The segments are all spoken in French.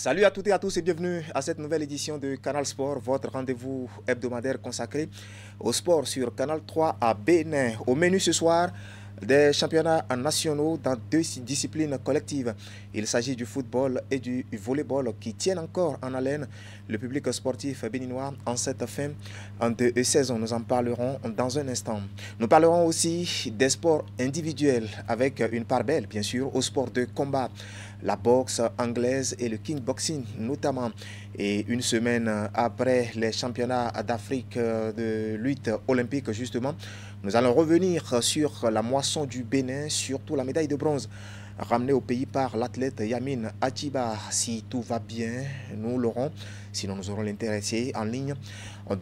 Salut à toutes et à tous et bienvenue à cette nouvelle édition de Canal Sport, votre rendez-vous hebdomadaire consacré au sport sur Canal 3 à Bénin. Au menu ce soir, des championnats nationaux dans deux disciplines collectives. Il s'agit du football et du volleyball qui tiennent encore en haleine le public sportif béninois en cette fin de saison. Nous en parlerons dans un instant. Nous parlerons aussi des sports individuels avec une part belle, bien sûr, au sport de combat. La boxe anglaise et le kickboxing notamment. Et une semaine après les championnats d'Afrique de lutte olympique justement, nous allons revenir sur la moisson du Bénin, surtout la médaille de bronze ramenée au pays par l'athlète Yamine Atiba. Si tout va bien, nous l'aurons. Sinon, nous aurons l'intéressé en ligne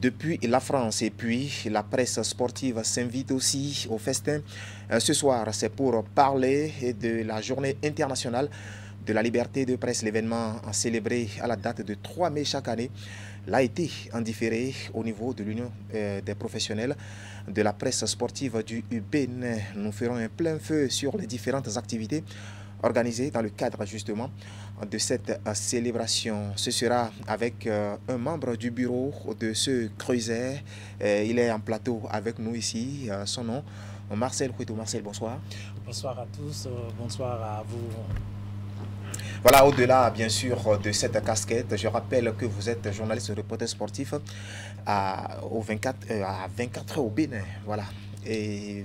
depuis la France. Et puis, la presse sportive s'invite aussi au festin. Ce soir, c'est pour parler de la journée internationale de la liberté de presse. L'événement célébré à la date de 3 mai chaque année l'a été en différé au niveau de l'Union des professionnels de la presse sportive du Bénin. Nous ferons un plein feu sur les différentes activités organisées dans le cadre justement de cette célébration. Ce sera avec un membre du bureau de ce creuset. Il est en plateau avec nous ici. Son nom, Marcel Huito. Marcel, bonsoir. Bonsoir à tous, bonsoir à vous. Voilà, au-delà bien sûr de cette casquette, je rappelle que vous êtes journaliste reporter sportif à 24 heures au Bénin. Voilà. Et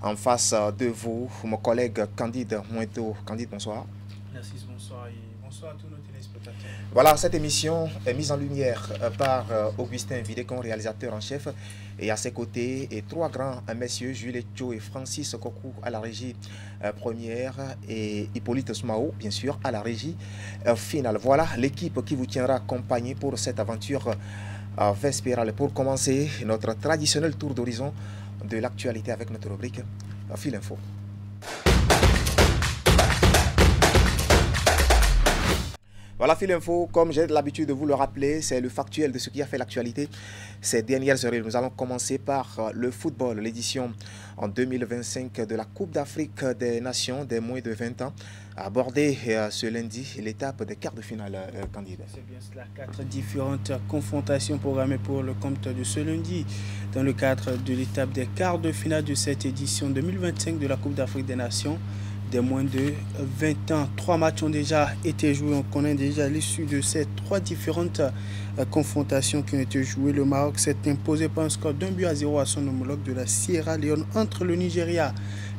en face de vous, mon collègue Candide Moueto. Candide, bonsoir. Merci, bonsoir et bonsoir à tous nos téléspectateurs. Voilà, cette émission est mise en lumière par Augustin Vidécon, réalisateur en chef. Et à ses côtés, et trois grands messieurs, Jules Etcho et Francis Kokou à la régie première et Hippolyte Smao, bien sûr, à la régie finale. Voilà l'équipe qui vous tiendra compagnie pour cette aventure vespérale. Pour commencer, notre traditionnel tour d'horizon de l'actualité avec notre rubrique Fil Info. Voilà, Fil Info, comme j'ai l'habitude de vous le rappeler, c'est le factuel de ce qui a fait l'actualité ces dernières heures. Nous allons commencer par le football, l'édition en 2025 de la Coupe d'Afrique des Nations des moins de 20 ans. Aborder ce lundi l'étape des quarts de finale, Candide. C'est bien cela, 4 différentes confrontations programmées pour le compte de ce lundi dans le cadre de l'étape des quarts de finale de cette édition 2025 de la Coupe d'Afrique des Nations des moins de 20 ans. 3 matchs ont déjà été joués. On connaît déjà l'issue de ces 3 différentes confrontations qui ont été jouées. Le Maroc s'est imposé par un score d'1-0 à son homologue de la Sierra Leone. Entre le Nigeria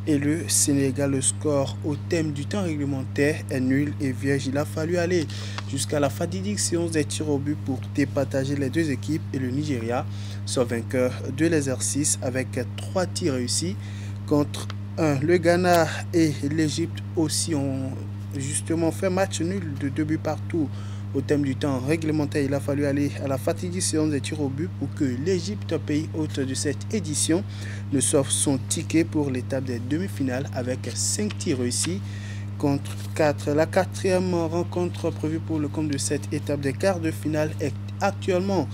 et le Sénégal, le score au thème du temps réglementaire est nul et vierge. Il a fallu aller jusqu'à la fatidique séance des tirs au but pour départager les deux équipes et le Nigeria soit vainqueur de l'exercice avec 3 tirs réussis contre 1. Le Ghana et l'Égypte aussi ont justement fait match nul de 2 buts partout au thème du temps réglementaire. Il a fallu aller à la fatidique séance des tirs au but pour que l'Égypte, pays hôte de cette édition, ne sauve son ticket pour l'étape des demi-finales avec 5 tirs réussis contre 4. La 4e rencontre prévue pour le compte de cette étape des quarts de finale est actuellement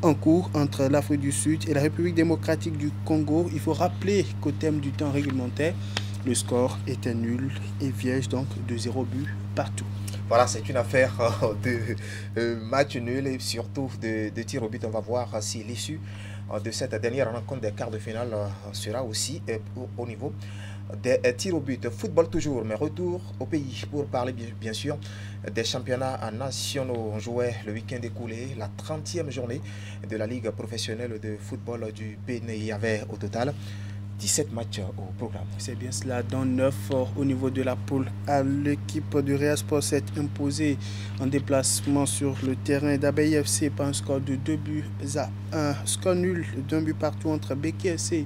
en cours entre l'Afrique du Sud et la République démocratique du Congo. Il faut rappeler qu'au thème du temps réglementaire, le score était nul et vierge, donc de 0 but partout. Voilà, c'est une affaire de match nul et surtout de tir au but. On va voir si l'issue de cette dernière rencontre des quarts de finale sera aussi au niveau des tirs au but. Football toujours, mais retour au pays pour parler bien sûr des championnats nationaux. On jouait le week-end écoulé, la 30e journée de la Ligue professionnelle de football du Bénin. Il y avait au total 17 matchs au programme. C'est bien cela, dans 9 au niveau de la poule A. L'équipe du Real Sport s'est imposée en déplacement sur le terrain d'Abeille FC par un score de 2 buts à 1. Score nul d'1 but partout entre Beki FC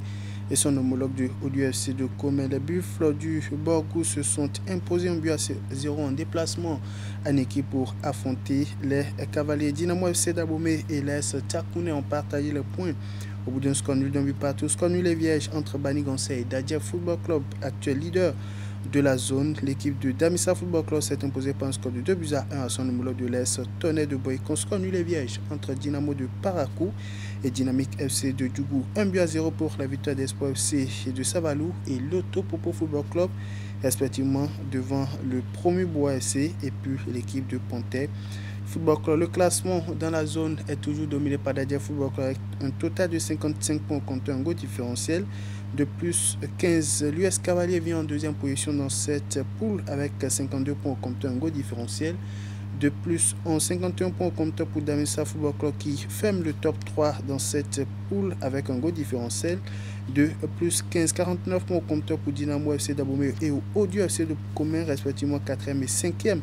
et son homologue du FC de Comé. Les Buffles du Borgou se sont imposés 1 but à 0 en déplacement en équipe pour affronter les Cavaliers. Dynamo FC d'Abomey et l'AS Takouné ont partagé les points au bout d'un score nul d'1 but partout. Score nul et vierge entre Banigansé et Dadja Football Club, actuel leader de la zone. L'équipe de Damissa Football Club s'est imposée par un score de 2 buts à 1 à son homologue de l'Est Tonnerre de Boycon. Score nul et vierge entre Dynamo de Parakou et Dynamique FC de Djougou. 1 but à 0 pour la victoire d'Espoir FC et de Savalou et Loto Popo Football Club respectivement devant le promu Boa FC et puis l'équipe de Pontet Football Club. Le classement dans la zone est toujours dominé par Dadia Football Club avec un total de 55 points contre un goal différentiel de plus 15. L'US Cavalier vient en deuxième position dans cette poule avec 52 points contre un goal différentiel de plus 11. 51 points contre pour Damissa Football Club qui ferme le top 3 dans cette poule avec un goal différentiel de plus 15. 49 points contre pour Dynamo FC d'Abomey et Audio FC de Commun respectivement 4e et 5e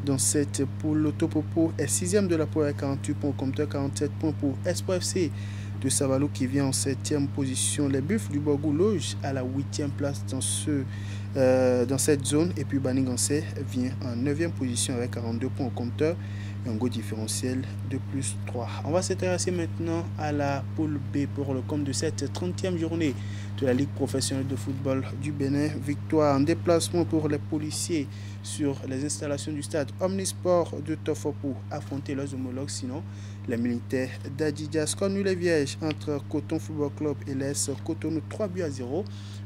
dans cette poule. L'Autopopo est 6e de la poule avec 48 points contre 47 points pour Espoir FC de Savalou qui vient en 7e position. Les Buffles du Borgou logent à la 8e place dans cette zone et puis Baningansé vient en 9e position avec 42 points au compteur et un goal différentiel de plus 3. On va s'intéresser maintenant à la poule B pour le compte de cette 30e journée de la Ligue professionnelle de football du Bénin. Victoire en déplacement pour les policiers sur les installations du stade Omnisport de Tofo pour affronter leurs homologues. Sinon, les militaires d'Adidja. Score nul et vierge entre Coton Football Club et l'AS Cotonou 3-0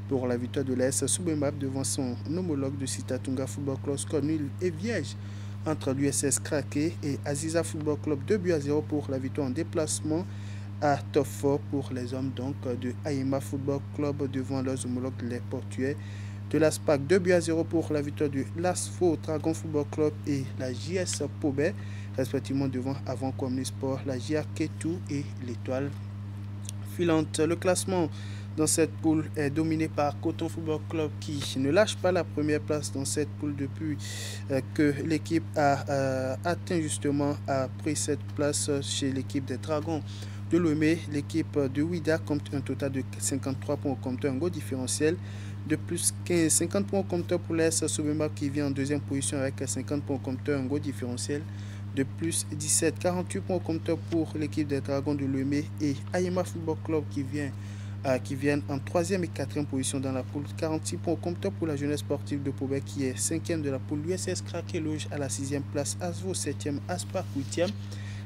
pour la victoire de l'AS Soubemap devant son homologue de Sitatunga Football Club. Score nul et vierge entre l'USS Krake et Aziza Football Club 2-0 pour la victoire en déplacement à Tofo pour les hommes donc de Aïma Football Club devant leurs homologues les portuaires de l'ASPAC. 2-0 pour la victoire de l'ASFO Dragon Football Club et la JS Pobet respectivement devant Avant Communisport, la JA Ketou et l'Étoile Filante. Le classement dans cette poule est dominé par Coton Football Club qui ne lâche pas la première place dans cette poule depuis que l'équipe a pris cette place chez l'équipe des Dragons de Lomé. L'équipe de Ouida compte un total de 53 points au compteur, un goal différentiel de plus 15. 50 points au compteur pour l'AS Soubemba qui vient en deuxième position avec 50 points au compteur, un goal différentiel de plus 17. 48 points au compteur pour l'équipe des Dragons de Lomé et Aïma Football Club qui viennent en 3e et 4e position dans la poule. 46 points au compteur pour la jeunesse sportive de Pobet qui est 5e de la poule. L'USS Krake loge à la 6e place, Asvo 7e, Aspark 8e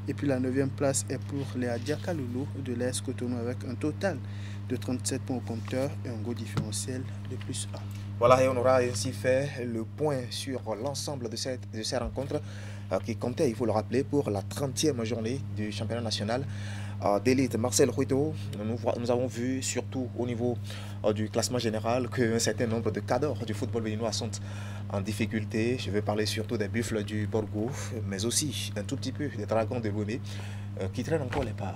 et puis la 9e place est pour les Adiaka Loulou de l'AS Cotonou avec un total de 37 points au compteur et un goal différentiel de plus 1. Voilà, et on aura ainsi fait le point sur l'ensemble de ces rencontres qui comptaient, il faut le rappeler, pour la 30e journée du championnat national d'élite. Marcel Ruito, nous avons vu surtout au niveau du classement général qu'un certain nombre de cadres du football béninois sont en difficulté. Je vais parler surtout des Buffles du Borgou, mais aussi un tout petit peu des Dragons de Lomé qui traînent encore les pas.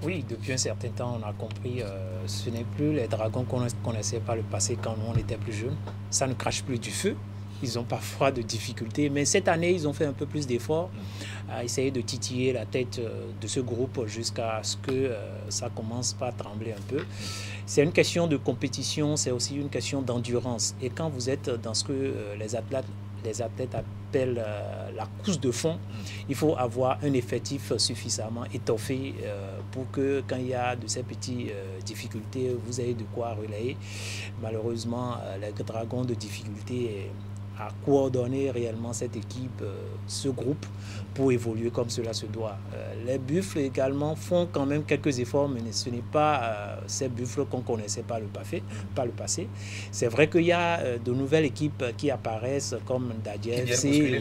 Oui, depuis un certain temps, on a compris, ce n'est plus les Dragons qu'on connaissait par le passé quand nous on était plus jeunes. Ça ne crache plus du feu. Ils ont parfois de difficultés, mais cette année, ils ont fait un peu plus d'efforts à essayer de titiller la tête de ce groupe jusqu'à ce que ça commence par trembler un peu. C'est une question de compétition, c'est aussi une question d'endurance. Et quand vous êtes dans ce que les athlètes appellent la course de fond, il faut avoir un effectif suffisamment étoffé pour que quand il y a de ces petites difficultés, vous ayez de quoi relayer. Malheureusement, les Dragons de difficultés à coordonner réellement cette équipe, ce groupe, pour évoluer comme cela se doit. Les Buffles également font quand même quelques efforts, mais ce n'est pas ces Buffles qu'on connaissait par le passé. C'est vrai qu'il y a de nouvelles équipes qui apparaissent comme Dadia FC.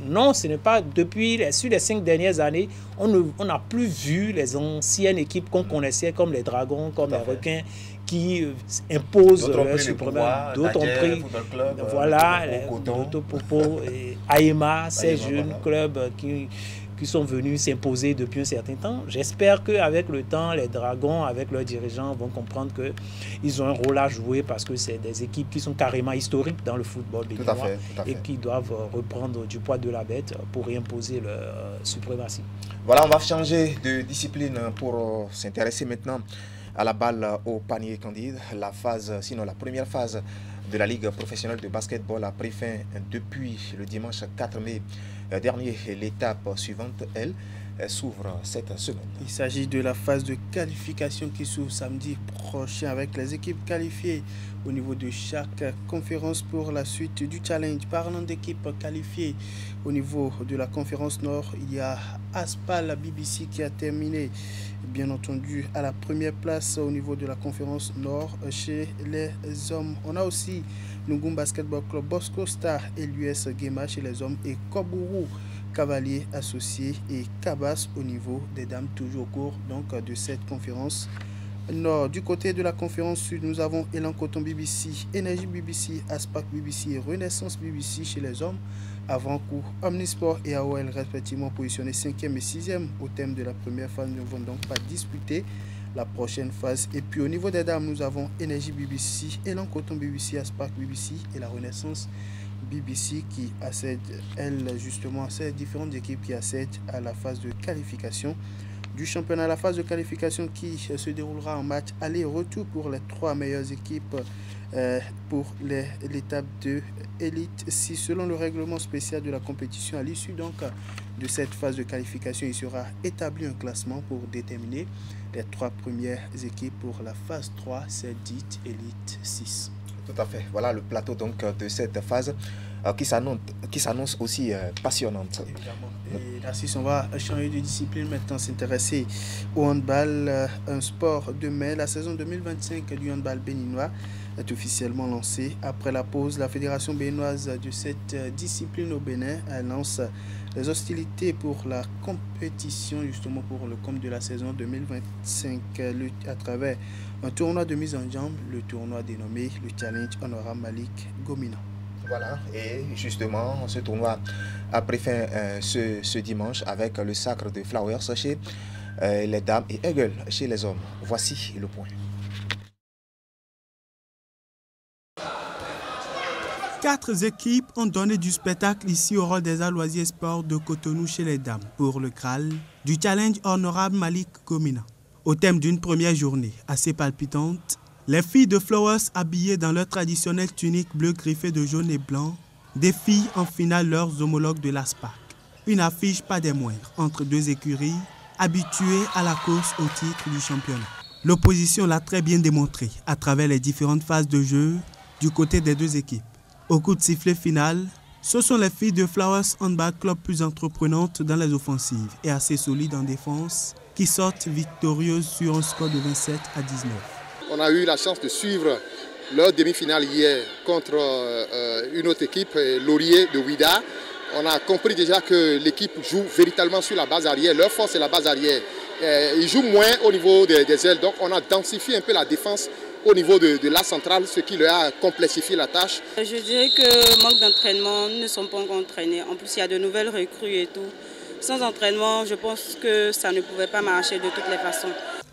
Non, ce n'est pas depuis, sur les 5 dernières années, on n'a plus vu les anciennes équipes qu'on connaissait comme les Dragons, comme les Requins, qui imposent leur suprême. D'autres ont pris, voilà, Popo, Aïma, ces jeunes clubs qui sont venus s'imposer depuis un certain temps. J'espère qu'avec le temps, les Dragons, avec leurs dirigeants, vont comprendre qu'ils ont un rôle à jouer parce que c'est des équipes qui sont carrément historiques dans le football béninois et qui doivent reprendre du poids de la bête pour imposer leur suprématie. Voilà, on va changer de discipline pour s'intéresser maintenant à la balle au panier candide. La première phase de la Ligue professionnelle de basketball a pris fin depuis le dimanche 4 mai dernier. L'étape suivante, elle s'ouvre cette semaine. Il s'agit de la phase de qualification qui s'ouvre samedi prochain avec les équipes qualifiées au niveau de chaque conférence pour la suite du challenge. Parlant d'équipes qualifiées au niveau de la conférence Nord, il y a Aspal BBC qui a terminé bien entendu à la première place au niveau de la conférence Nord chez les hommes. On a aussi Nungum Basketball Club Bosco Star et l'US Guéma chez les hommes et Kobourou Cavalier Associés et Cabas au niveau des dames, toujours au cours donc, de cette conférence nord. Du côté de la conférence sud, nous avons Elan Coton BBC, Énergie BBC, Aspac BBC et Renaissance BBC chez les hommes. Avant-coup, Omnisport et AOL respectivement positionnés 5e et 6e au thème de la première phase, ne vont donc pas disputer la prochaine phase. Et puis au niveau des dames, nous avons Énergie BBC, Elan Coton BBC, Aspac BBC et la Renaissance BBC qui accèdent, elles, justement, à ces différentes équipes qui accèdent à la phase de qualification du championnat. La phase de qualification qui se déroulera en match aller-retour pour les 3 meilleures équipes pour l'étape de Elite 6. Selon le règlement spécial de la compétition, à l'issue donc de cette phase de qualification, il sera établi un classement pour déterminer les 3 premières équipes pour la phase 3, c'est dite Elite 6. Tout à fait. Voilà le plateau donc de cette phase qui s'annonce aussi passionnante. Évidemment. Et Narcisse, on va changer de discipline maintenant, s'intéresser au handball, un sport de mai. La saison 2025 du handball béninois est officiellement lancée. Après la pause, la fédération béninoise de cette discipline au Bénin lance les hostilités pour la compétition, justement pour le compte de la saison 2025 à travers un tournoi de mise en jambe, le tournoi dénommé le Challenge Honorable Malik Gomina. Voilà, et justement, ce tournoi a pris fin ce dimanche avec le sacre de Flowers chez les dames et Eagle chez les hommes. Voici le point. 4 équipes ont donné du spectacle ici au Hall des Arts Loisirs Sports de Cotonou chez les dames pour le Graal du Challenge Honorable Malik Gomina. Au thème d'une première journée assez palpitante, les filles de Flowers habillées dans leur traditionnelle tunique bleu griffée de jaune et blanc défient en finale leurs homologues de l'ASPAC. Une affiche pas des moindres entre 2 écuries habituées à la course au titre du championnat. L'opposition l'a très bien démontré à travers les différentes phases de jeu du côté des 2 équipes. Au coup de sifflet final, ce sont les filles de Flowers Handball Club plus entreprenantes dans les offensives et assez solides en défense qui sortent victorieuses sur un score de 27 à 19. On a eu la chance de suivre leur demi-finale hier contre une autre équipe, Laurier de Ouida. On a compris déjà que l'équipe joue véritablement sur la base arrière. Leur force est la base arrière. Ils jouent moins au niveau des ailes. Donc on a densifié un peu la défense au niveau de la centrale, ce qui leur a complexifié la tâche. Je dirais que manque d'entraînement, ne sont pas encore entraînés. En plus, il y a de nouvelles recrues et tout. Sans entraînement, je pense que ça ne pouvait pas marcher de toutes les façons.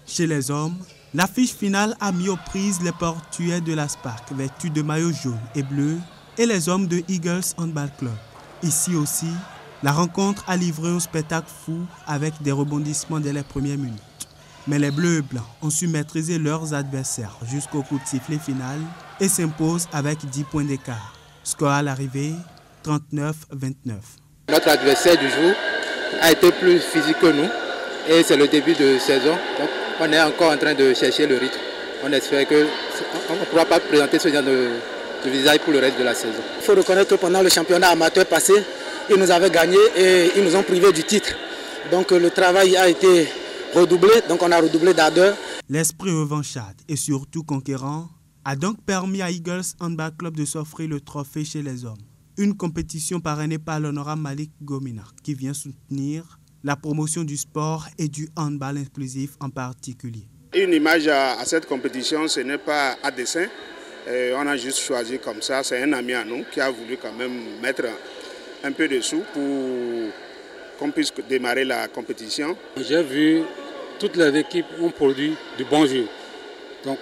Chez les hommes, l'affiche finale a mis aux prises les portuaires de l'ASPAC, vêtus de maillots jaunes et bleus, et les hommes de Eagles Handball Club. Ici aussi, la rencontre a livré un spectacle fou avec des rebondissements dès les premières minutes. Mais les bleus et blancs ont su maîtriser leurs adversaires jusqu'au coup de sifflet final et s'imposent avec 10 points d'écart. Score à l'arrivée, 39-29. Notre adversaire du jour a été plus physique que nous et c'est le début de saison. Donc on est encore en train de chercher le rythme. On espère qu'on ne pourra pas présenter ce genre de visage pour le reste de la saison. Il faut reconnaître que pendant le championnat amateur passé, ils nous avaient gagné et ils nous ont privés du titre. Donc le travail a été redoublé, donc on a redoublé d'ardeur. L'esprit revanchard et surtout conquérant a donc permis à Eagles Handball Club de s'offrir le trophée chez les hommes. Une compétition parrainée par l'honorable Malik Gomina qui vient soutenir la promotion du sport et du handball inclusif en particulier. Une image à cette compétition, ce n'est pas à dessein. On a juste choisi comme ça. C'est un ami à nous qui a voulu quand même mettre un peu de sous pour qu'on puisse démarrer la compétition. J'ai vu toutes les équipes ont produit du bon jeu. Donc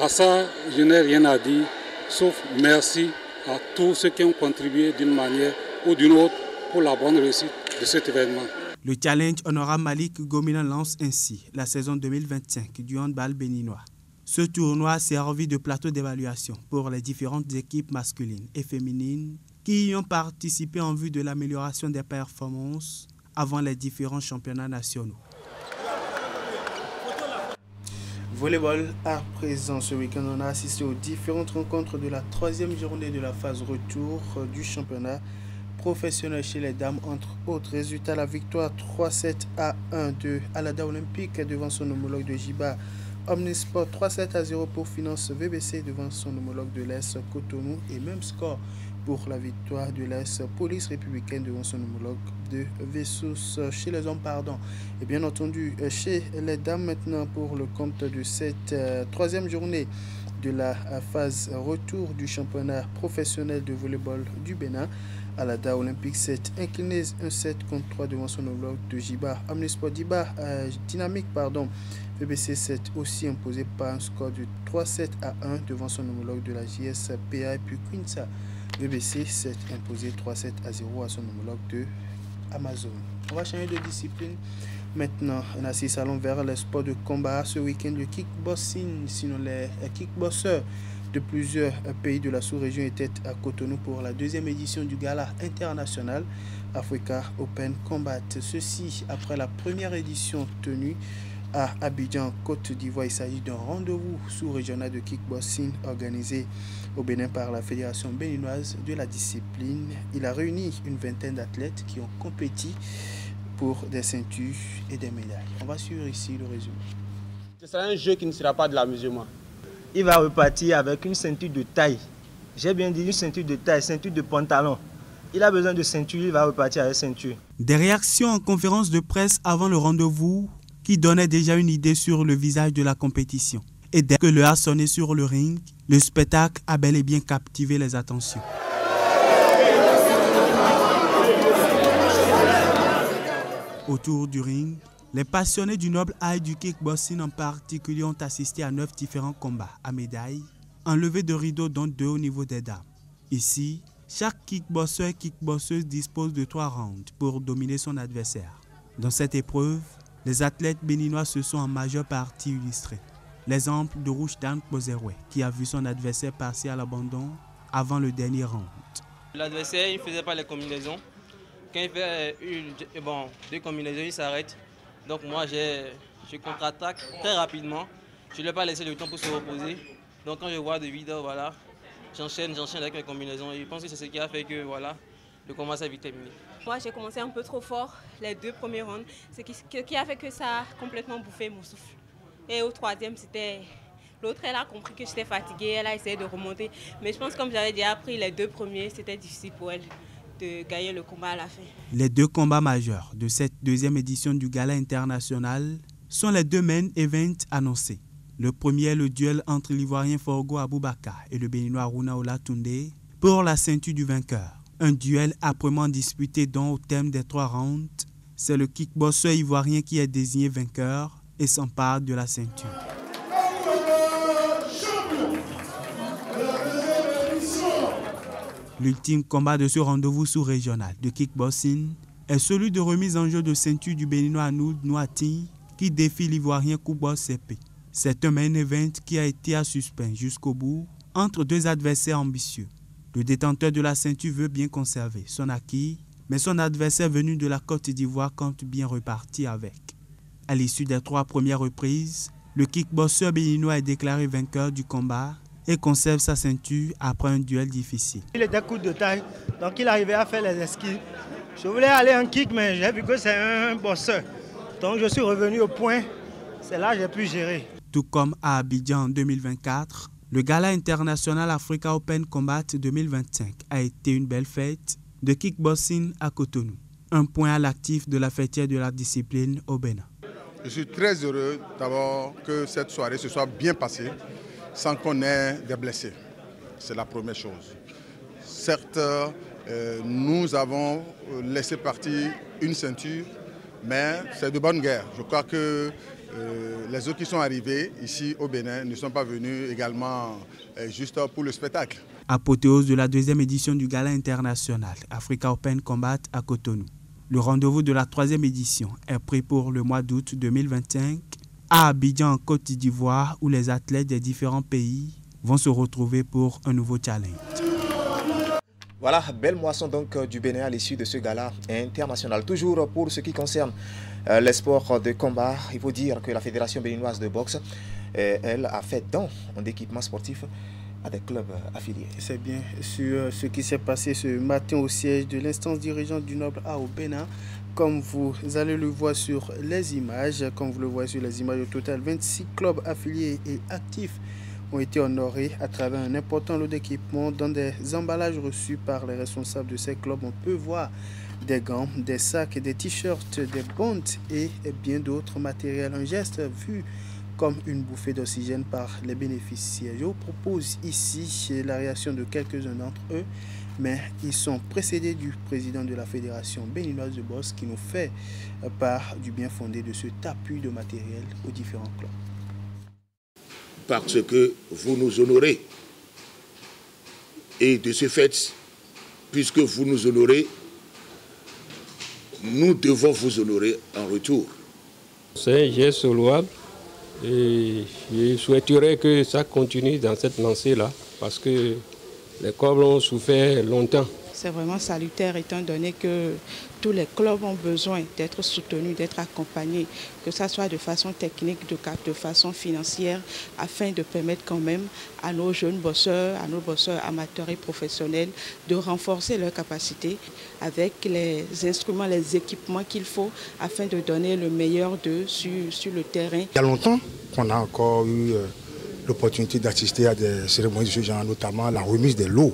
à ça, je n'ai rien à dire, sauf merci à tous ceux qui ont contribué d'une manière ou d'une autre pour la bonne réussite de cet événement. Le Challenge Honorable Malik Gomina lance ainsi la saison 2025 du handball béninois. Ce tournoi a servi de plateau d'évaluation pour les différentes équipes masculines et féminines qui y ont participé en vue de l'amélioration des performances avant les différents championnats nationaux. Volleyball à présent, ce week-end, on a assisté aux différentes rencontres de la 3e journée de la phase retour du championnat professionnel chez les dames. Entre autres résultats, la victoire 3-7 à 1 de Alada Olympique devant son homologue de Jiba, Omnisport 3-7-0 pour Finance VBC devant son homologue de l'Est Cotonou et même score pour la victoire de l'Est Police Républicaine devant son homologue de Vessus chez les hommes, Et bien entendu, chez les dames maintenant pour le compte de cette troisième journée de la phase retour du championnat professionnel de volleyball du Bénin. Alada Olympique 7 incliné 1-7 contre 3 devant son homologue de Jiba. Omnisport Dynamique VBC 7 aussi imposé par un score de 3-7-1 devant son homologue de la JSPA. Et puis Quinza VBC 7 imposé 3-7-0 à son homologue de Amazon. On va changer de discipline. Maintenant, on assiste allons vers le sport de combat. Ce week-end, le kickboxing, sinon les kickboxers de plusieurs pays de la sous-région étaient à Cotonou pour la deuxième édition du gala international Africa Open Combat. Ceci après la première édition tenue à Abidjan, Côte d'Ivoire. Il s'agit d'un rendez-vous sous-régional de kickboxing organisé au Bénin par la Fédération béninoise de la discipline. Il a réuni une vingtaine d'athlètes qui ont compéti pour des ceintures et des médailles. On va suivre ici le résumé. Ce sera un jeu qui ne sera pas de l'amusement. Il va repartir avec une ceinture de taille. J'ai bien dit une ceinture de taille, ceinture de pantalon. Il a besoin de ceinture, il va repartir avec ceinture. Des réactions en conférence de presse avant le rendez-vous qui donnaient déjà une idée sur le visage de la compétition. Et dès que le a sonné sur le ring, le spectacle a bel et bien captivé les attentions. Autour du ring, les passionnés du noble art du kickboxing en particulier ont assisté à 9 différents combats à médailles, enlevés de rideaux dont 2 au niveau des dames. Ici, chaque kickboxer et kickboxeuse dispose de 3 rounds pour dominer son adversaire. Dans cette épreuve, les athlètes béninois se sont en majeure partie illustrés. L'exemple de Roujdan Bozerwe qui a vu son adversaire passer à l'abandon avant le dernier round. L'adversaire il ne faisait pas les combinaisons. Quand il fait 2 combinaisons, il s'arrête. Donc moi, je contre-attaque très rapidement. Je ne lui ai pas laissé le temps pour se reposer. Donc quand je vois des vidéos, voilà, j'enchaîne avec mes combinaisons. Et je pense que c'est ce qui a fait que voilà, le combat s'est vite terminé. Moi, j'ai commencé un peu trop fort les 2 premiers rounds, ce qui a fait que ça a complètement bouffé mon souffle. Et au 3e, c'était... L'autre, elle a compris que j'étais fatiguée, elle a essayé de remonter. Mais je pense que comme j'avais déjà appris les 2 premiers, c'était difficile pour elle de gagner le combat à la fin. Les 2 combats majeurs de cette deuxième édition du Gala international sont les 2 main events annoncés. Le premier est le duel entre l'Ivoirien Forgo Aboubakar et le Béninois Aruna Olatunde pour la ceinture du vainqueur. Un duel âprement disputé dont au thème des 3 rounds, c'est le kickboxer ivoirien qui est désigné vainqueur et s'empare de la ceinture. L'ultime combat de ce rendez-vous sous-régional de kickboxing est celui de remise en jeu de ceinture du Béninois Anoud Nouati qui défie l'Ivoirien Koubo Sepe. C'est un main event qui a été à suspens jusqu'au bout entre 2 adversaires ambitieux. Le détenteur de la ceinture veut bien conserver son acquis, mais son adversaire venu de la Côte d'Ivoire compte bien repartir avec. À l'issue des 3 premières reprises, le kickboxer béninois est déclaré vainqueur du combat et conserve sa ceinture après un duel difficile. Il était coup de taille, donc il arrivait à faire les esquives. Je voulais aller en kick, mais j'ai vu que c'est un boxeur. Donc je suis revenu au point, c'est là que j'ai pu gérer. Tout comme à Abidjan en 2024, le Gala international Africa Open Combat 2025 a été une belle fête de kickboxing à Cotonou. Un point à l'actif de la fêtière de la discipline au Bénin. Je suis très heureux d'abord que cette soirée se soit bien passée sans qu'on ait des blessés. C'est la première chose. Certes, nous avons laissé partir une ceinture, mais c'est de bonne guerre. Je crois que les autres qui sont arrivés ici au Bénin ne sont pas venus également juste pour le spectacle. Apothéose de la 2e édition du Gala international Africa Open Combat à Cotonou. Le rendez-vous de la 3e édition est pris pour le mois d'août 2025 à Abidjan en Côte d'Ivoire où les athlètes des différents pays vont se retrouver pour un nouveau challenge. Voilà, belle moisson donc du Bénin à l'issue de ce gala international. Toujours pour ce qui concerne les sports de combat, il faut dire que la Fédération béninoise de boxe, elle a fait don d'équipements sportifs à des clubs affiliés. C'est bien sur ce qui s'est passé ce matin au siège de l'instance dirigeante du Noble A au Bénin. Comme vous allez le voir sur les images, au total 26 clubs affiliés et actifs ont été honorés à travers un important lot d'équipements dans des emballages reçus par les responsables de ces clubs. On peut voir des gants, des sacs, des t-shirts, des bandes et bien d'autres matériels. Un geste vu comme une bouffée d'oxygène par les bénéficiaires. Je vous propose ici la réaction de quelques-uns d'entre eux, mais ils sont précédés du président de la Fédération béninoise de boxe qui nous fait part du bien fondé de cet appui de matériel aux différents clubs. Parce que vous nous honorez. Et de ce fait, puisque vous nous honorez, nous devons vous honorer en retour. C'est un geste louable et je souhaiterais que ça continue dans cette lancée-là parce que les clubs ont souffert longtemps. C'est vraiment salutaire étant donné que tous les clubs ont besoin d'être soutenus, d'être accompagnés, que ce soit de façon technique, de façon financière, afin de permettre quand même à nos jeunes bosseurs, à nos bosseurs amateurs et professionnels de renforcer leurs capacités avec les instruments, les équipements qu'il faut afin de donner le meilleur d'eux sur le terrain. Il y a longtemps qu'on a encore eu l'opportunité d'assister à des cérémonies de ce genre, notamment la remise des lots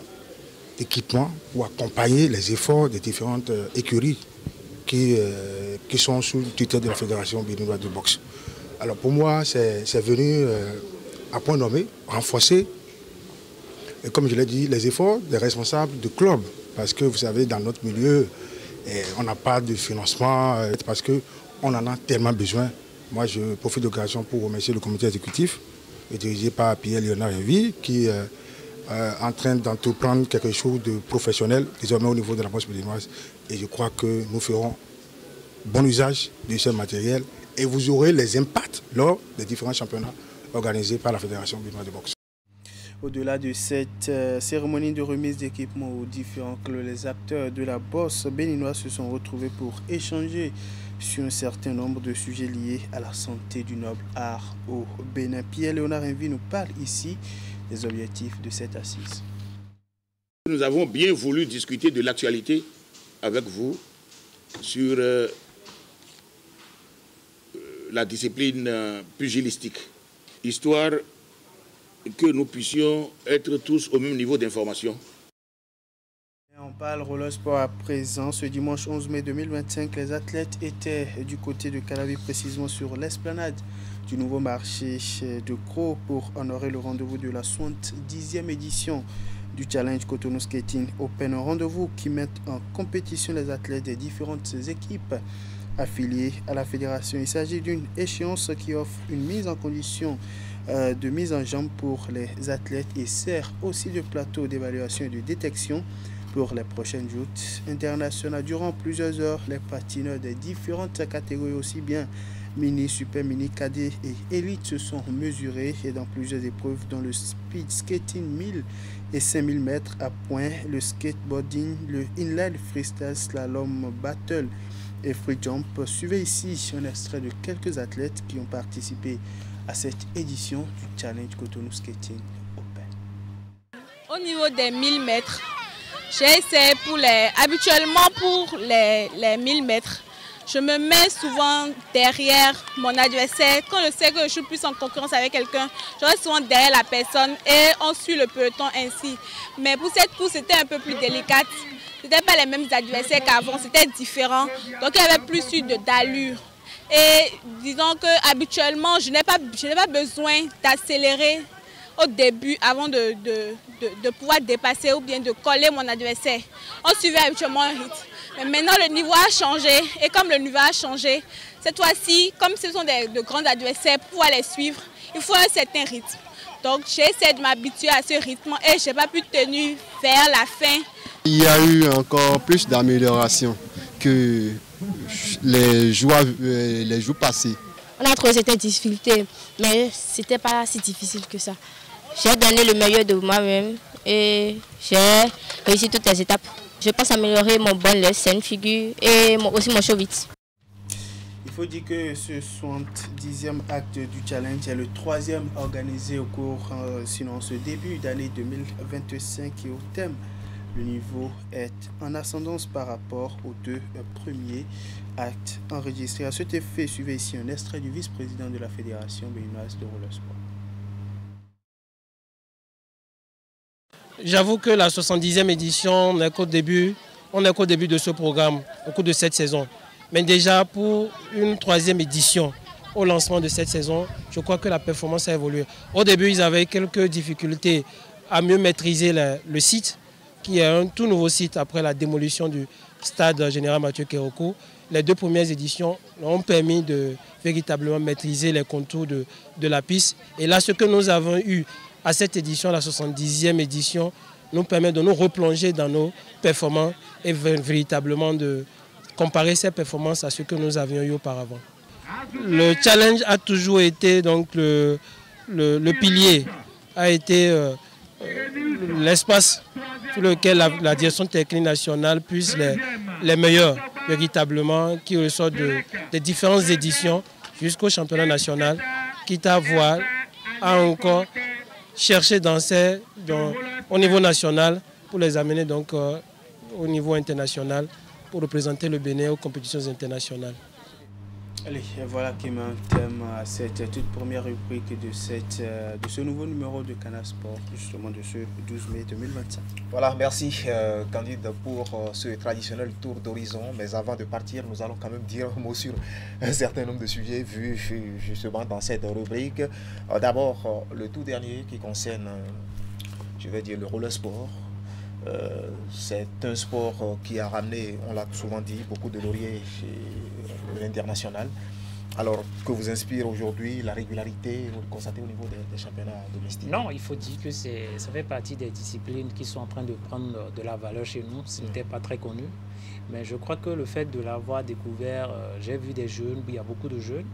d'équipements pour accompagner les efforts des différentes écuries qui sont sous le tutelle de la Fédération béninoise de boxe. Alors pour moi, c'est venu à point nommé, renforcer, et comme je l'ai dit, les efforts des responsables de clubs. Parce que vous savez, dans notre milieu, on n'a pas de financement, parce qu'on en a tellement besoin. Moi, je profite de l'occasion pour remercier le comité exécutif, dirigé par Pierre-Léonard Envie, qui en train d'entreprendre quelque chose de professionnel, désormais au niveau de la boxe béninoise. Et je crois que nous ferons bon usage de ce matériel et vous aurez les impacts lors des différents championnats organisés par la Fédération béninoise de boxe. Au-delà de cette cérémonie de remise d'équipements aux différents clubs, les acteurs de la boxe béninoise se sont retrouvés pour échanger sur un certain nombre de sujets liés à la santé du noble art au Bénin. Pierre-Léonard Envie nous parle ici des objectifs de cette assise. Nous avons bien voulu discuter de l'actualité avec vous sur la discipline pugilistique, histoire que nous puissions être tous au même niveau d'information. On parle roller sport à présent. Ce dimanche 11 mai 2025, les athlètes étaient du côté de Calavi, précisément sur l'esplanade du nouveau marché de Gros pour honorer le rendez-vous de la 70e édition du Challenge Cotonou Skating Open. Un rendez-vous qui met en compétition les athlètes des différentes équipes affiliées à la fédération. Il s'agit d'une échéance qui offre une mise en condition de mise en jambe pour les athlètes et sert aussi de plateau d'évaluation et de détection pour les prochaines joutes internationales. Durant plusieurs heures, les patineurs des différentes catégories, aussi bien mini, super mini, cadet et élite, se sont mesurés et dans plusieurs épreuves dont le speed skating 1000 et 5000 mètres à point, le skateboarding, le inline freestyle, slalom, battle et free jump. Suivez ici un extrait de quelques athlètes qui ont participé à cette édition du Challenge Cotonou Skating Open. Au niveau des 1000 mètres, j'ai essayé habituellement pour les 1000 mètres. Je me mets souvent derrière mon adversaire. Quand je sais que je suis plus en concurrence avec quelqu'un, je reste souvent derrière la personne et on suit le peloton ainsi. Mais pour cette course, c'était un peu plus délicate. Ce n'était pas les mêmes adversaires qu'avant, c'était différent. Donc il y avait plus d'allure. Et disons que habituellement, je n'ai pas besoin d'accélérer au début avant de pouvoir dépasser ou bien de coller mon adversaire. On suivait habituellement un rythme. Mais maintenant, le niveau a changé. Et comme le niveau a changé, cette fois-ci, comme ce sont de grands adversaires, pour pouvoir les suivre, il faut un certain rythme. Donc, j'ai essayé de m'habituer à ce rythme et je n'ai pas pu tenir vers la fin. Il y a eu encore plus d'amélioration que les jours passés. On a trouvé certaines difficultés, mais ce n'était pas si difficile que ça. J'ai donné le meilleur de moi-même et j'ai réussi toutes les étapes. Je pense améliorer mon bon scène figure et aussi mon show vite. faut dire que ce 70e acte du challenge est le 3e organisé au cours, sinon ce début d'année 2025 et au thème. Le niveau est en ascendance par rapport aux 2 premiers actes enregistrés. À cet effet, suivez ici un extrait du vice-président de la Fédération béninoise de roller sport. J'avoue que la 70e édition, on n'est qu'au début de ce programme, au cours de cette saison. Mais déjà pour une 3e édition, au lancement de cette saison, je crois que la performance a évolué. Au début, ils avaient quelques difficultés à mieux maîtriser le site, qui est un tout nouveau site après la démolition du stade général Mathieu Kérokou. Les 2 premières éditions ont permis de véritablement maîtriser les contours de la piste. Et là, ce que nous avons eu à cette édition, la 70e édition, nous permet de nous replonger dans nos performances et véritablement de comparer ces performances à ce que nous avions eu auparavant. Le challenge a toujours été, donc le pilier, a été l'espace sur lequel la direction technique nationale puisse les meilleurs véritablement qui ressortent des différentes éditions jusqu'au championnat national, quitte à voir à encore chercher au niveau national pour les amener donc au niveau international pour représenter le Bénin aux compétitions internationales. Allez, voilà qui met un thème à cette toute première rubrique de ce nouveau numéro de Canal Sport, justement de ce 12 mai 2025. Voilà, merci Candide pour ce traditionnel tour d'horizon. Mais avant de partir, nous allons quand même dire un mot sur un certain nombre de sujets vus justement dans cette rubrique. D'abord, le tout dernier qui concerne, je vais dire, le roller sport. C'est un sport qui a ramené, on l'a souvent dit, beaucoup de lauriers chez l'international. Alors, que vous inspire aujourd'hui la régularité constatée au niveau des championnats domestiques? Non, il faut dire que ça fait partie des disciplines qui sont en train de prendre de la valeur chez nous. Ce n'était pas très connu. Mais je crois que le fait de l'avoir découvert, j'ai vu des jeunes, il y a beaucoup de jeunes.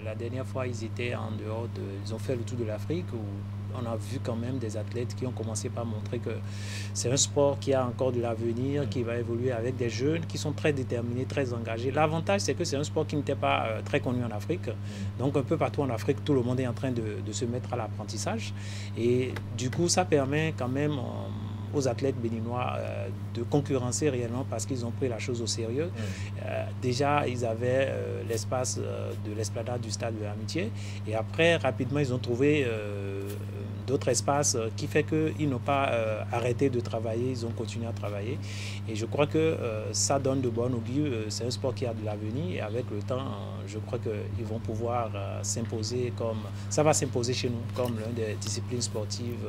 La dernière fois, ils étaient en dehors, ils ont fait le tour de l'Afrique où on a vu quand même des athlètes qui ont commencé par montrer que c'est un sport qui a encore de l'avenir, qui va évoluer avec des jeunes qui sont très déterminés, très engagés. L'avantage, c'est que c'est un sport qui n'était pas très connu en Afrique. Donc un peu partout en Afrique, tout le monde est en train de se mettre à l'apprentissage. Et du coup, ça permet quand même aux athlètes béninois de concurrencer réellement parce qu'ils ont pris la chose au sérieux. Déjà, ils avaient l'espace de l'esplanade du stade de l'Amitié et après, rapidement, ils ont trouvé d'autres espaces qui fait qu'ils n'ont pas arrêté de travailler, ils ont continué à travailler. Et je crois que ça donne de bon augure. C'est un sport qui a de l'avenir et avec le temps, je crois qu'ils vont pouvoir s'imposer comme... Ça va s'imposer chez nous comme l'une des disciplines sportives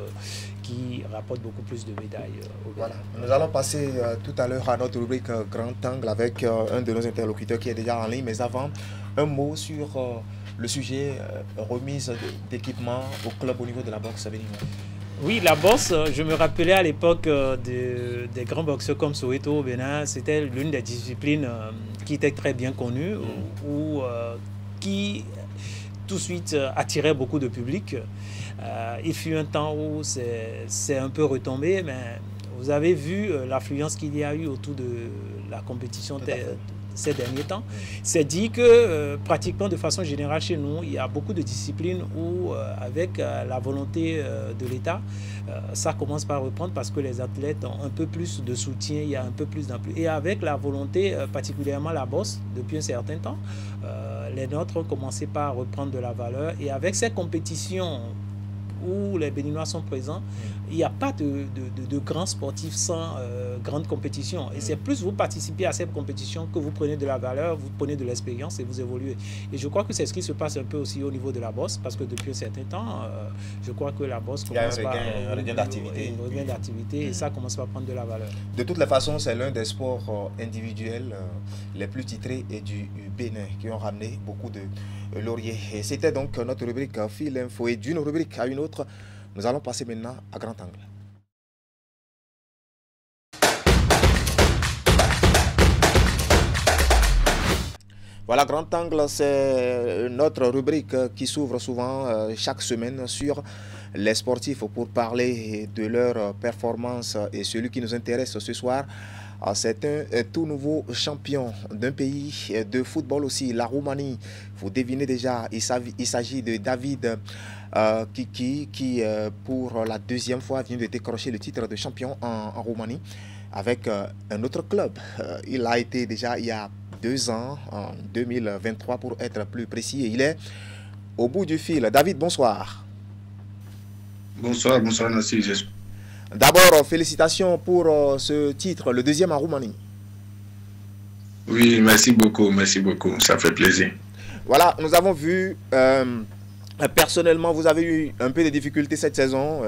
qui rapporte beaucoup plus de médailles. Voilà. Nous allons passer tout à l'heure à notre rubrique Grand Angle avec un de nos interlocuteurs qui est déjà en ligne. Mais avant, un mot sur le sujet remise d'équipement au club au niveau de la boxe béninoise. Oui, la boxe, je me rappelais à l'époque des grands boxeurs comme Soweto au Bénin, c'était l'une des disciplines qui était très bien connue ou qui tout de suite attirait beaucoup de public. Il fut un temps où c'est un peu retombé, mais vous avez vu l'affluence qu'il y a eu autour de la compétition ces derniers temps. C'est dit que pratiquement de façon générale chez nous, il y a beaucoup de disciplines où avec la volonté de l'État, ça commence par reprendre parce que les athlètes ont un peu plus de soutien, il y a un peu plus d'appui. Et avec la volonté, particulièrement la boxe, depuis un certain temps, les nôtres ont commencé par reprendre de la valeur. Et avec ces compétitions où les Béninois sont présents, il n'y a pas de grands sportifs sans grande compétition. Et c'est plus vous participez à cette compétition que vous prenez de la valeur, vous prenez de l'expérience et vous évoluez. Et je crois que c'est ce qui se passe un peu aussi au niveau de la bosse, parce que depuis un certain temps, je crois que la bosse commence par un regain d'activité. Et ça commence par prendre de la valeur. De toutes les façons, c'est l'un des sports individuels les plus titrés et du Bénin qui ont ramené beaucoup de lauriers. Et c'était donc notre rubrique Fil Info. Et d'une rubrique à une autre, nous allons passer maintenant à Grand Angle. Voilà, Grand Angle, c'est notre rubrique qui s'ouvre souvent chaque semaine sur les sportifs pour parler de leur performance. Et celui qui nous intéresse ce soir C'est un tout nouveau champion d'un pays de football aussi, la Roumanie. Vous devinez déjà, il s'agit de David qui pour la deuxième fois, vient de décrocher le titre de champion en Roumanie avec un autre club. Il a été déjà il y a 2 ans, en 2023 pour être plus précis, et il est au bout du fil. David, bonsoir. Bonsoir Nassi. D'abord, félicitations pour ce titre, le 2e en Roumanie. Oui, merci beaucoup, ça fait plaisir. Voilà, nous avons vu, personnellement, vous avez eu un peu de difficultés cette saison.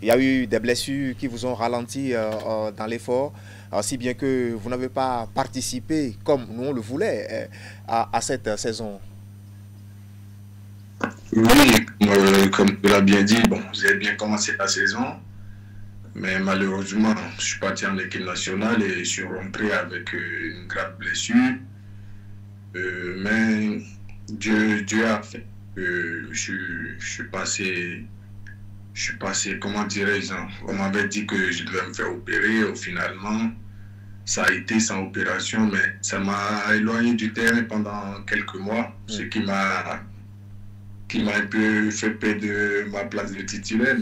Il y a eu des blessures qui vous ont ralenti dans l'effort, si bien que vous n'avez pas participé comme nous on le voulait à cette saison. Oui, comme tu l'as bien dit, vous avez bien commencé la saison, mais malheureusement, je suis parti en équipe nationale et je suis rentré avec une grave blessure. Mais Dieu a fait que je suis passé, comment dirais-je, on m'avait dit que je devais me faire opérer, finalement, ça a été sans opération, mais ça m'a éloigné du terrain pendant quelques mois, ce qui m'a un peu fait perdre ma place de titulaire,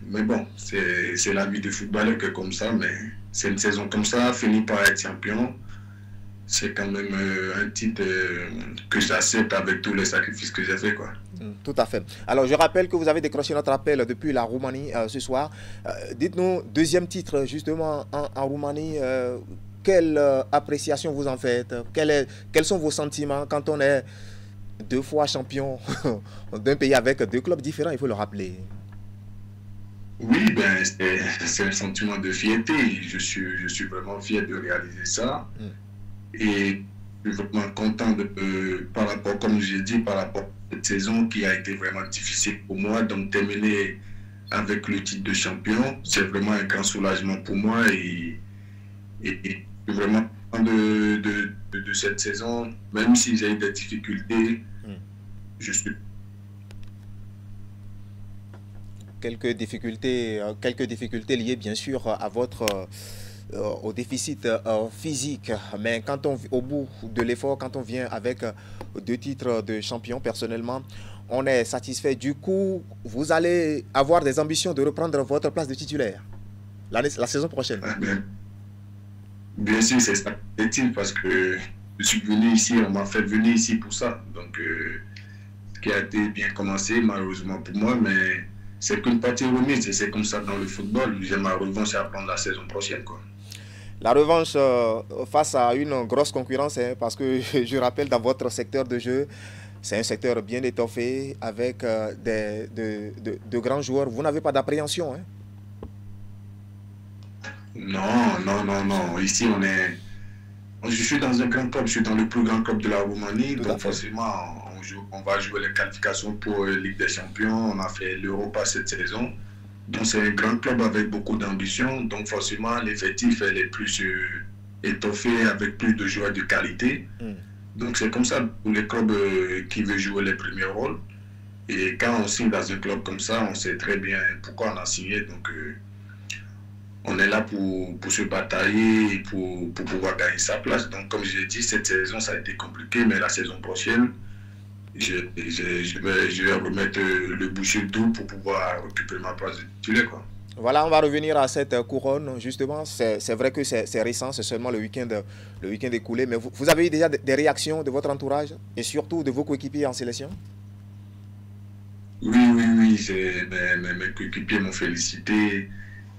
mais bon, c'est la vie de footballeur que comme ça, mais c'est une saison comme ça, fini par être champion, c'est quand même un titre que j'accepte avec tous les sacrifices que j'ai fait, quoi. Tout à fait. Alors, je rappelle que vous avez décroché notre appel depuis la Roumanie ce soir. Dites-nous, 2e titre justement en Roumanie, quelle appréciation vous en faites? Quels sont vos sentiments quand on est 2 fois champion d'un pays avec 2 clubs différents, il faut le rappeler? Oui, c'est un sentiment de fierté. Je suis vraiment fier de réaliser ça. Et je suis vraiment content par rapport, comme j'ai dit, par rapport à cette saison qui a été vraiment difficile pour moi. Donc terminer avec le titre de champion, c'est vraiment un grand soulagement pour moi. Et je suis vraiment content de cette saison, même si j'ai eu des difficultés, je suis... Quelques difficultés liées bien sûr à votre au déficit physique, mais quand au bout de l'effort, quand on vient avec 2 titres de champion, personnellement, on est satisfait. Du coup, vous allez avoir des ambitions de reprendre votre place de titulaire la saison prochaine. Bien sûr, c'est ça, parce que je suis venu ici, on m'a fait venir ici pour ça. Donc, ce qui a été bien commencé, malheureusement pour moi, mais c'est qu'une partie remise et c'est comme ça dans le football. J'ai ma revanche à prendre la saison prochaine, quoi. La revanche face à une grosse concurrence, parce que je rappelle, dans votre secteur de jeu, c'est un secteur bien étoffé avec de grands joueurs. Vous n'avez pas d'appréhension, hein? Non. Ici, je suis dans un grand club, je suis dans le plus grand club de la Roumanie, donc forcément, on va jouer les qualifications pour Ligue des Champions. On a fait l'Europa cette saison. Donc c'est un grand club avec beaucoup d'ambition. Donc forcément, l'effectif est plus étoffé avec plus de joueurs de qualité. Donc c'est comme ça pour les clubs qui veulent jouer les premiers rôles. Et quand on signe dans un club comme ça, on sait très bien pourquoi on a signé. Donc on est là pour se batailler et pour pouvoir gagner sa place. Donc comme je l'ai dit, cette saison ça a été compliqué, mais la saison prochaine, je vais remettre le bouchon doux pour pouvoir occuper ma place de titulaire, quoi. Voilà, on va revenir à cette couronne, justement. C'est vrai que c'est récent, c'est seulement le week-end écoulé, mais vous avez eu déjà des réactions de votre entourage et surtout de vos coéquipiers en sélection? Oui, mes coéquipiers m'ont félicité.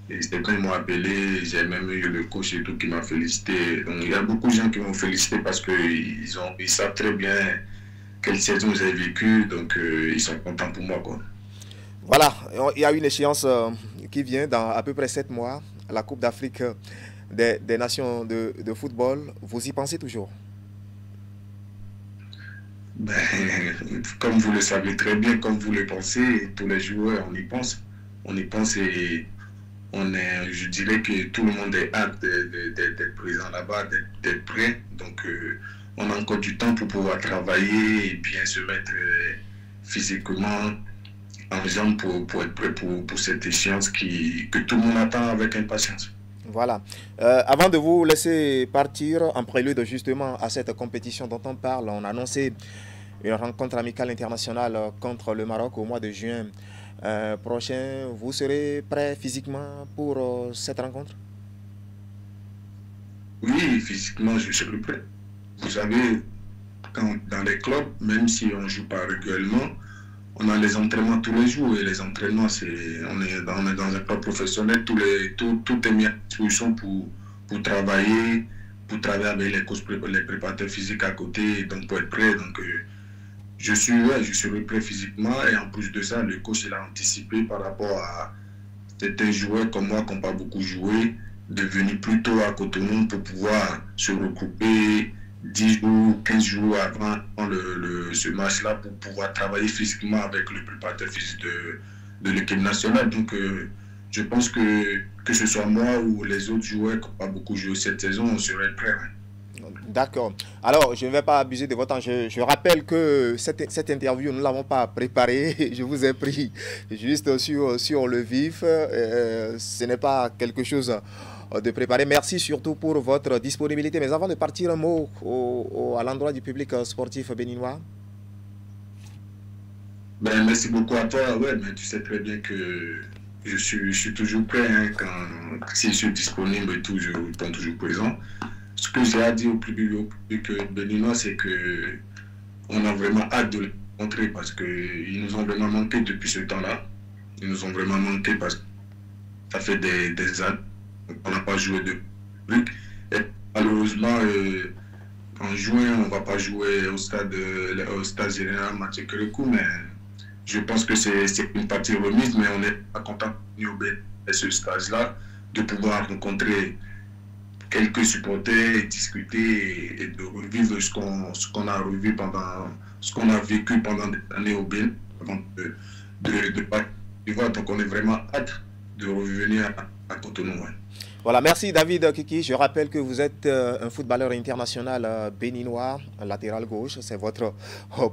Et certains m'ont appelé, j'ai même eu le coach et tout qui m'a félicité. Donc il y a beaucoup de gens qui m'ont félicité parce qu'ils savent très bien quelle saison j'ai vécue, donc ils sont contents pour moi, quoi. Voilà, il y a une échéance qui vient dans à peu près 7 mois, la Coupe d'Afrique des Nations de football. Vous y pensez toujours? Comme vous le savez très bien, comme vous le pensez, tous les joueurs, on y pense. On y pense et je dirais que tout le monde est hâte d'être présent là-bas, d'être prêt. Donc, on a encore du temps pour pouvoir travailler et bien se mettre physiquement en jambes pour être prêt pour cette échéance que tout le monde attend avec impatience. Voilà. Avant de vous laisser partir, en prélude justement à cette compétition dont on parle, on a annoncé une rencontre amicale internationale contre le Maroc au mois de juin prochain. Vous serez prêt physiquement pour cette rencontre? Oui, physiquement, je serai prêt. Vous savez, dans les clubs, même si on ne joue pas régulièrement, on a les entraînements tous les jours. Et les entraînements, on est dans un club professionnel, tout est mis à disposition pour travailler avec les préparateurs physiques à côté, donc pour être prêt. Donc, je serai prêt physiquement. Et en plus de ça, le coach il a anticipé par rapport à certains joueurs comme moi qui n'ont pas beaucoup joué, de venir plus tôt à Cotonou pour pouvoir se regrouper 10 jours, 15 jours avant ce match-là pour pouvoir travailler physiquement avec le préparateur physique de l'équipe nationale. Donc, je pense que ce soit moi ou les autres joueurs qui n'ont pas beaucoup joué cette saison, on serait prêts. D'accord. Alors, je ne vais pas abuser de votre temps. Je rappelle que cette interview, nous ne l'avons pas préparée. Je vous ai pris juste sur le vif. Ce n'est pas quelque chose de préparé. Merci surtout pour votre disponibilité. Mais avant de partir, un mot à l'endroit du public sportif béninois. Merci beaucoup à toi. Ouais, mais tu sais très bien que je suis toujours prêt. Si je suis disponible et tout, je réponds toujours présent. Ce que j'ai à dire au public béninois, c'est que on a vraiment hâte de les rencontrer parce qu'ils nous ont vraiment manqué depuis ce temps-là. Ils nous ont vraiment manqué parce que ça fait des années qu'on n'a pas joué de public. Et malheureusement, en juin, on ne va pas jouer au stade général Mathieu Kérékou, mais je pense que c'est une partie remise, mais on est pas content de ce stage-là, de pouvoir rencontrer quelques supporters, discuter et de revivre ce qu'on a revu ce qu'on a vécu pendant des années au Bénin avant de partir. Donc on est vraiment hâte de revenir à Cotonou. Ouais. Voilà, merci David Kiki. Je rappelle que vous êtes un footballeur international béninois, latéral gauche, c'est votre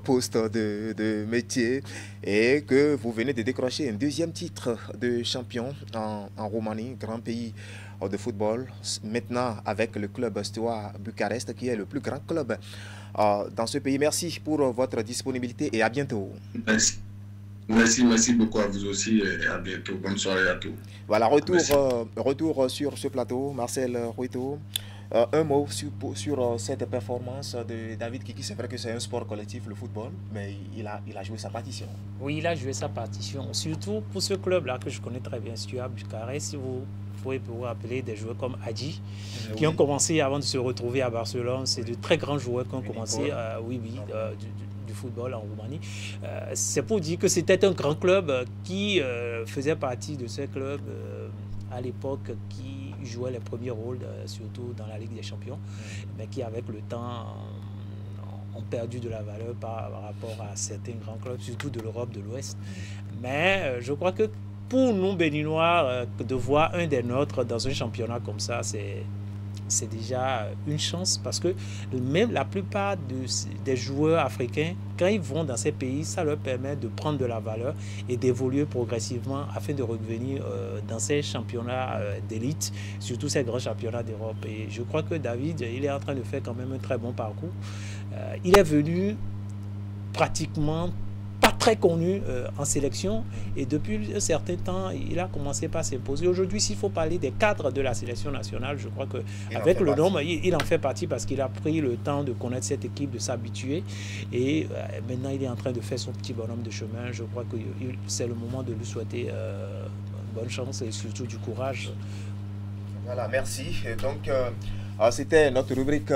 poste de métier et que vous venez de décrocher un deuxième titre de champion en Roumanie, grand pays de football, maintenant avec le club Steaua Bucarest qui est le plus grand club dans ce pays. Merci pour votre disponibilité et à bientôt. Merci beaucoup à vous aussi et à bientôt. Bonne soirée à tous. Voilà, retour sur ce plateau, Marcel Ruito. Un mot sur cette performance de David Kiki. C'est vrai que c'est un sport collectif, le football, mais il a joué sa partition. Oui, il a joué sa partition, surtout pour ce club-là que je connais très bien, Steaua Bucarest. Si vous pouvez vous rappeler des joueurs comme Hadji, qui ont commencé avant de se retrouver à Barcelone. C'est de très grands joueurs qui ont commencé du football en Roumanie. C'est pour dire que c'était un grand club qui faisait partie de ce club à l'époque qui jouait les premiers rôles, surtout dans la Ligue des Champions, mais qui avec le temps ont perdu de la valeur par rapport à certains grands clubs, surtout de l'Europe de l'Ouest. Mais je crois que pour nous, Béninois, de voir un des nôtres dans un championnat comme ça, c'est déjà une chance parce que même la plupart des joueurs africains, quand ils vont dans ces pays, ça leur permet de prendre de la valeur et d'évoluer progressivement afin de revenir dans ces championnats d'élite, surtout ces grands championnats d'Europe. Et je crois que David, il est en train de faire quand même un très bon parcours. Il est venu pratiquement pas très connu en sélection et depuis un certain temps il a commencé par s'imposer. Aujourd'hui, s'il faut parler des cadres de la sélection nationale, je crois qu'avec le nombre, il en fait partie parce qu'il a pris le temps de connaître cette équipe, de s'habituer et maintenant il est en train de faire son petit bonhomme de chemin. Je crois que c'est le moment de lui souhaiter bonne chance et surtout du courage. Voilà, merci. Et donc c'était notre rubrique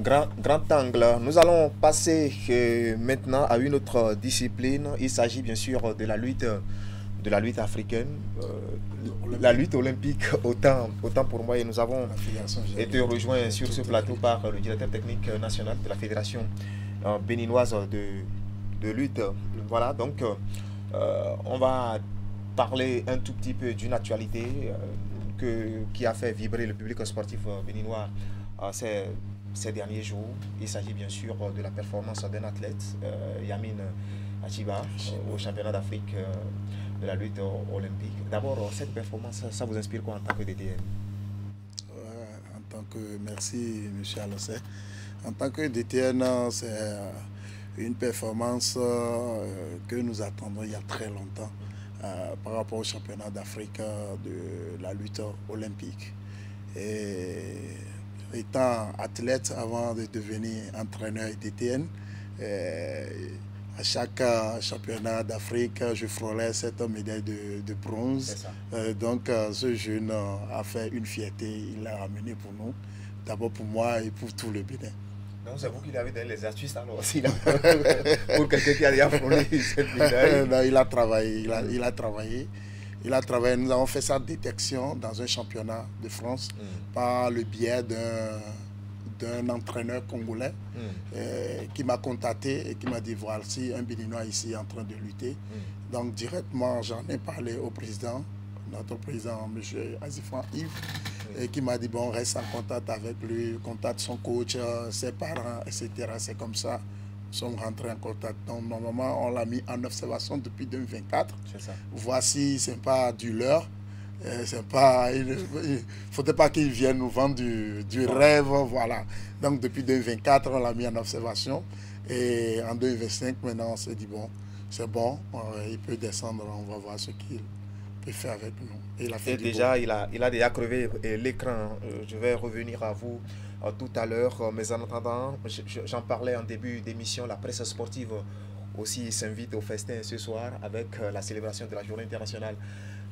Grand angle. Nous allons passer maintenant à une autre discipline. Il s'agit bien sûr de la lutte africaine, la lutte olympique, autant pour moi. Et nous avons été rejoints sur ce plateau par le directeur technique national de la Fédération béninoise de lutte. Voilà, donc on va parler un tout petit peu d'une actualité qui a fait vibrer le public sportif béninois ces derniers jours. Il s'agit bien sûr de la performance d'un athlète, Yamin Achiba, au championnat d'Afrique de la lutte olympique. D'abord, cette performance, ça vous inspire quoi en tant que DTN? merci M. Alossé. En tant que DTN, c'est une performance que nous attendons il y a très longtemps par rapport au championnat d'Afrique de la lutte olympique. Et étant athlète avant de devenir entraîneur DTN, à chaque championnat d'Afrique, je frôlais cette médaille de bronze. Donc ce jeune a fait une fierté, il l'a ramené pour nous, d'abord pour moi et pour tout le Bénin. Donc c'est vous qui l'avez donné les astuces alors aussi pour quelqu'un qui a déjà frôlé cette médaille. Non, il a travaillé, il a travaillé. Nous avons fait sa détection dans un championnat de France par le biais d'un entraîneur congolais qui m'a contacté et qui m'a dit voici un Béninois ici en train de lutter. Donc directement j'en ai parlé au président, notre président M. Azifan Yves, et qui m'a dit bon, reste en contact avec lui, contacte son coach, ses parents, etc. C'est comme ça nous sommes rentrés en contact. Donc normalement on l'a mis en observation depuis 2024. Voici, c'est pas du leurre. C'est pas, il ne faudrait pas qu'ils viennent nous vendre du rêve, voilà. Donc depuis 2024, on l'a mis en observation et en 2025, maintenant on s'est dit bon, c'est bon, il peut descendre, on va voir ce qu'il peut faire avec nous. Et il a fait déjà, il a déjà crevé l'écran. Je vais revenir à vous tout à l'heure, mais en attendant, j'en parlais en début d'émission, la presse sportive aussi s'invite au festin ce soir avec la célébration de la Journée internationale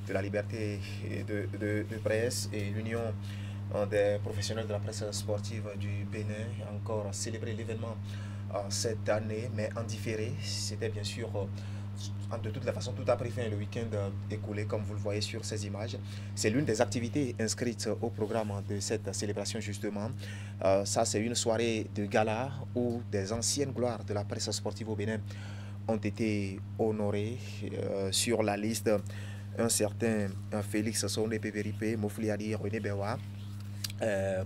de la liberté de presse et l'Union des professionnels de la presse sportive du Bénin a encore célébré l'événement cette année, mais en différé. C'était bien sûr, de toute la façon, tout a pris fin le week-end écoulé, comme vous le voyez sur ces images. C'est l'une des activités inscrites au programme de cette célébration, justement. Ça, c'est une soirée de gala où des anciennes gloires de la presse sportive au Bénin ont été honorées sur la liste. Un certain Félix Soné Pépéripé, Mofliadi, René Bewa,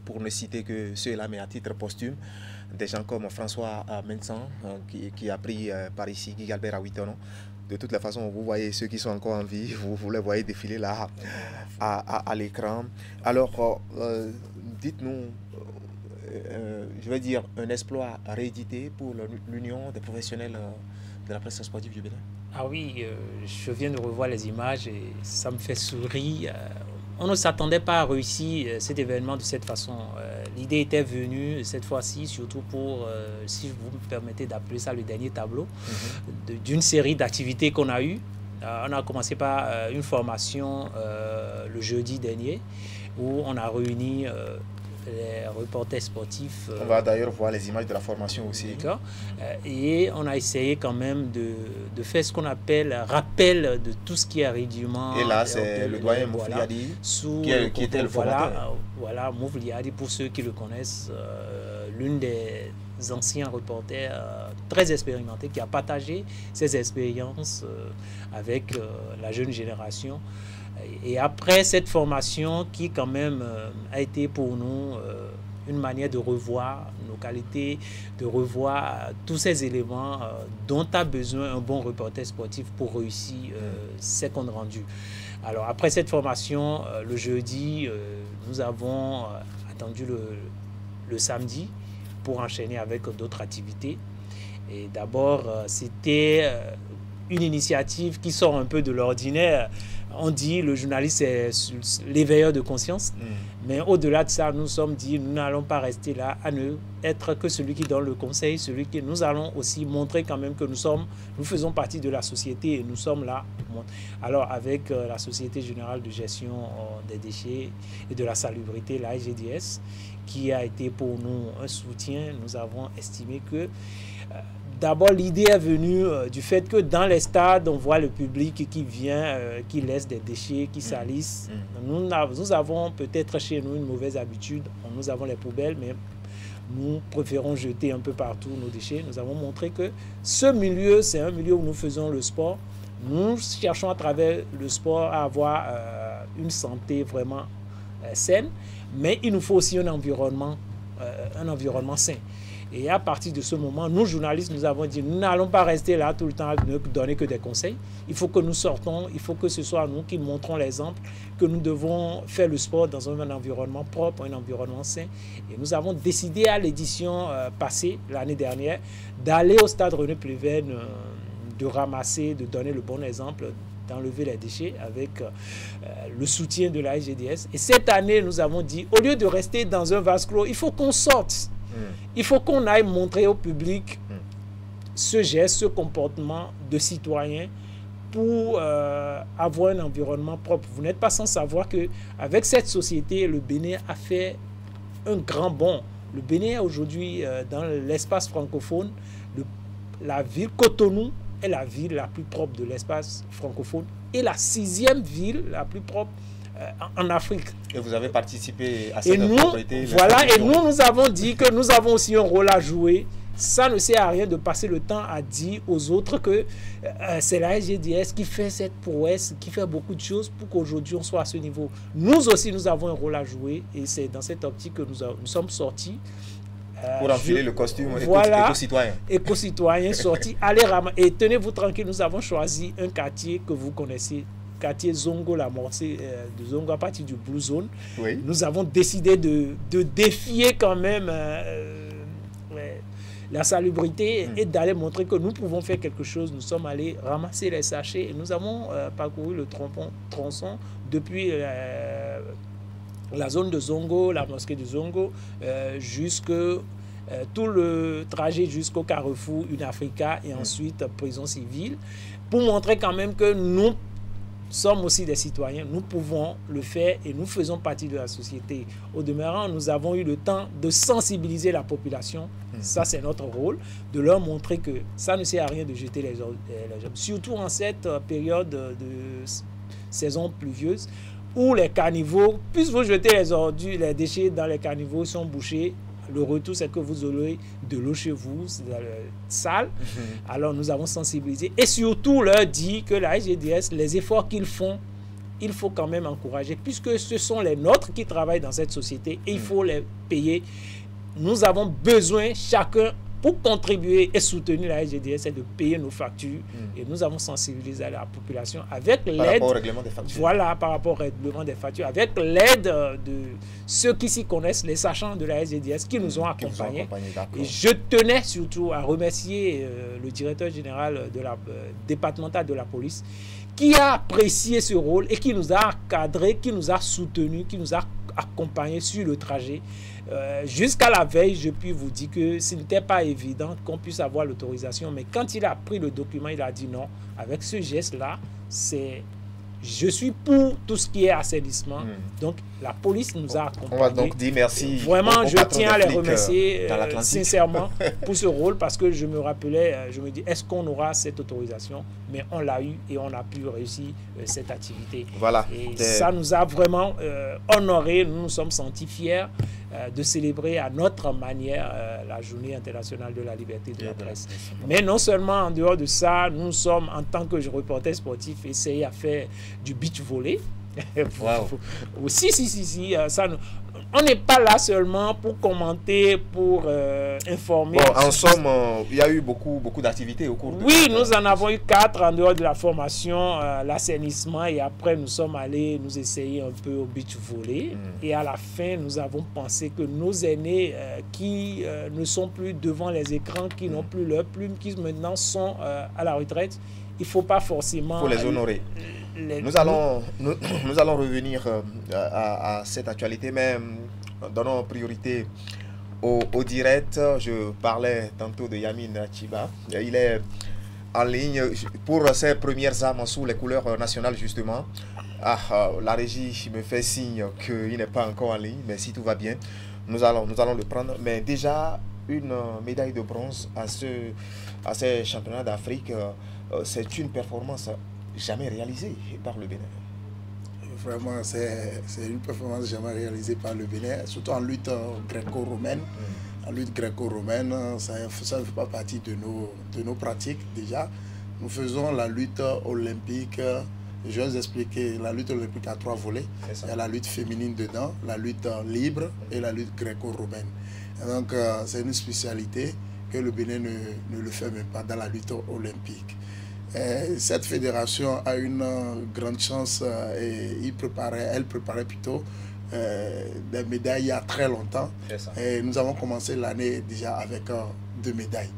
pour ne citer que ceux-là, mais à titre posthume, des gens comme François Mensan, qui a pris par ici, Guy Galbert à 8 ans. De toute façon, vous voyez ceux qui sont encore en vie, vous les voyez défiler là à l'écran. Alors, dites-nous, je vais dire, un exploit réédité pour l'Union des professionnels de la presse sportive du Bénin. Ah oui, je viens de revoir les images et ça me fait sourire. On ne s'attendait pas à réussir cet événement de cette façon. L'idée était venue cette fois-ci, surtout pour, si vous me permettez d'appeler ça le dernier tableau, d'une série d'activités qu'on a eues. On a commencé par une formation le jeudi dernier où on a réuni les reporters sportifs. On va d'ailleurs voir les images de la formation aussi. D'accord. Et on a essayé quand même de faire ce qu'on appelle rappel de tout ce qui est régiment. Et là, c'est le doyen Moufliadi qui était le formateur. Voilà, Moufliadi, pour ceux qui le connaissent, l'une des anciens reporters très expérimentés qui a partagé ses expériences avec la jeune génération. Et après cette formation qui quand même a été pour nous une manière de revoir nos qualités, de revoir tous ces éléments dont a besoin un bon reporter sportif pour réussir ses comptes rendus. Alors après cette formation, le jeudi, nous avons attendu le samedi pour enchaîner avec d'autres activités. Et d'abord, c'était une initiative qui sort un peu de l'ordinaire. On dit le journaliste c'est l'éveilleur de conscience, mais au-delà de ça, nous sommes dit nous n'allons pas rester là à ne être que celui qui donne le conseil, celui qui nous allons aussi montrer quand même que nous faisons partie de la société et nous sommes là. Alors avec la Société Générale de Gestion des Déchets et de la Salubrité, la SGDS, qui a été pour nous un soutien, nous avons estimé que d'abord, l'idée est venue du fait que dans les stades, on voit le public qui vient, qui laisse des déchets, qui salissent. Nous avons peut-être chez nous une mauvaise habitude. Nous avons les poubelles, mais nous préférons jeter un peu partout nos déchets. Nous avons montré que ce milieu, c'est un milieu où nous faisons le sport. Nous cherchons à travers le sport à avoir une santé vraiment saine, mais il nous faut aussi un environnement un environnement sain. Et à partir de ce moment, nous, journalistes, nous avons dit, nous n'allons pas rester là tout le temps à ne donner que des conseils. Il faut que nous sortons, il faut que ce soit nous qui montrons l'exemple, que nous devons faire le sport dans un environnement propre, un environnement sain. Et nous avons décidé à l'édition passée, l'année dernière, d'aller au stade René Pleven, de ramasser, de donner le bon exemple, d'enlever les déchets avec le soutien de la SGDS. Et cette année, nous avons dit, au lieu de rester dans un vase clos, il faut qu'on sorte. Il faut qu'on aille montrer au public ce geste, ce comportement de citoyen pour avoir un environnement propre. Vous n'êtes pas sans savoir qu'avec cette société, le Bénin a fait un grand bond. Le Bénin aujourd'hui, dans l'espace francophone, la ville Cotonou est la ville la plus propre de l'espace francophone et la 6e ville la plus propre en Afrique. Et vous avez participé à cette propriété. Voilà, et nous avons dit que nous avons aussi un rôle à jouer. Ça ne sert à rien de passer le temps à dire aux autres que c'est la SGDS qui fait cette prouesse, qui fait beaucoup de choses pour qu'aujourd'hui on soit à ce niveau. Nous aussi, nous avons un rôle à jouer et c'est dans cette optique que nous sommes sortis. Pour enfiler le costume éco-citoyen. Éco-citoyen sorti. Allez ramasser. Et tenez-vous tranquille, nous avons choisi un quartier que vous connaissez. Quartier Zongo, la morcée de Zongo, à partir du Blue Zone. Oui. Nous avons décidé de défier quand même la salubrité et d'aller montrer que nous pouvons faire quelque chose. Nous sommes allés ramasser les sachets et nous avons parcouru le tronçon depuis la zone de Zongo, la mosquée de Zongo, tout le trajet jusqu'au carrefour Une-Africa et ensuite prison civile, pour montrer quand même que nous sommes aussi des citoyens, nous pouvons le faire et nous faisons partie de la société. Au demeurant, nous avons eu le temps de sensibiliser la population, ça c'est notre rôle, de leur montrer que ça ne sert à rien de jeter les hommes, surtout en cette période de saison pluvieuse, où les caniveaux, puisque vous jetez les ordures, les déchets dans les caniveaux sont bouchés, le retour c'est que vous aurez de l'eau chez vous, sale. Alors nous avons sensibilisé et surtout leur dit que la SGDS, les efforts qu'ils font, il faut quand même encourager, puisque ce sont les nôtres qui travaillent dans cette société et il faut les payer. Nous avons besoin chacun, pour contribuer et soutenir la SGDS, c'est de payer nos factures. Et nous avons sensibilisé la population avec l'aide. Par rapport au règlement des factures. Voilà, par rapport au règlement des factures, avec l'aide de ceux qui s'y connaissent, les sachants de la SGDS qui nous ont accompagnés. Et je tenais surtout à remercier le directeur général de la départemental de la police qui a apprécié ce rôle et qui nous a encadrés, qui nous a soutenus, qui nous a accompagnés sur le trajet. Jusqu'à la veille, je puis vous dire que ce n'était pas évident qu'on puisse avoir l'autorisation, mais quand il a pris le document, il a dit non, avec ce geste-là, je suis pour tout ce qui est assainissement. Donc, la police nous a accompagnés. On va donc dire merci. Vraiment, je tiens à les remercier sincèrement pour ce rôle, parce que je me rappelais, je me dis, est-ce qu'on aura cette autorisation? Mais on l'a eu et on a pu réussir cette activité. Voilà. Et ça nous a vraiment honorés. Nous nous sommes sentis fiers de célébrer à notre manière la journée internationale de la liberté de la presse. Mais non seulement en dehors de ça, nous sommes, en tant que reporter sportif, essayés à faire du beach volley. Wow. Si, ça, on n'est pas là seulement pour commenter, pour informer. Bon, en somme, il y a eu beaucoup d'activités au cours de... Oui, nous en avons eu 4 en dehors de la formation, l'assainissement, et après nous sommes allés nous essayer un peu au beach volley. Et à la fin, nous avons pensé que nos aînés qui ne sont plus devant les écrans, qui n'ont plus leur plume, qui maintenant sont à la retraite, il ne faut pas forcément... Il faut les honorer. Nous allons revenir à cette actualité, mais donnons priorité au direct. Je parlais tantôt de Yamin Chiba. Il est en ligne pour ses premières armes sous les couleurs nationales, justement. La régie me fait signe qu'il n'est pas encore en ligne, mais si tout va bien, nous allons le prendre. Mais déjà, une médaille de bronze à ces championnats d'Afrique, c'est une performance jamais réalisée par le Bénin. Vraiment, c'est une performance jamais réalisée par le Bénin, surtout en lutte gréco-romaine. En lutte gréco-romaine, ça ne fait pas partie de nos pratiques déjà. Nous faisons la lutte olympique. Je vais vous expliquer, la lutte olympique a 3 volets. Il y a la lutte féminine dedans, la lutte libre et la lutte gréco-romaine. Donc c'est une spécialité que le Bénin ne le fait même pas dans la lutte olympique. Et cette fédération a une grande chance et elle préparait plutôt des médailles il y a très longtemps. Et nous avons commencé l'année déjà avec 2 médailles.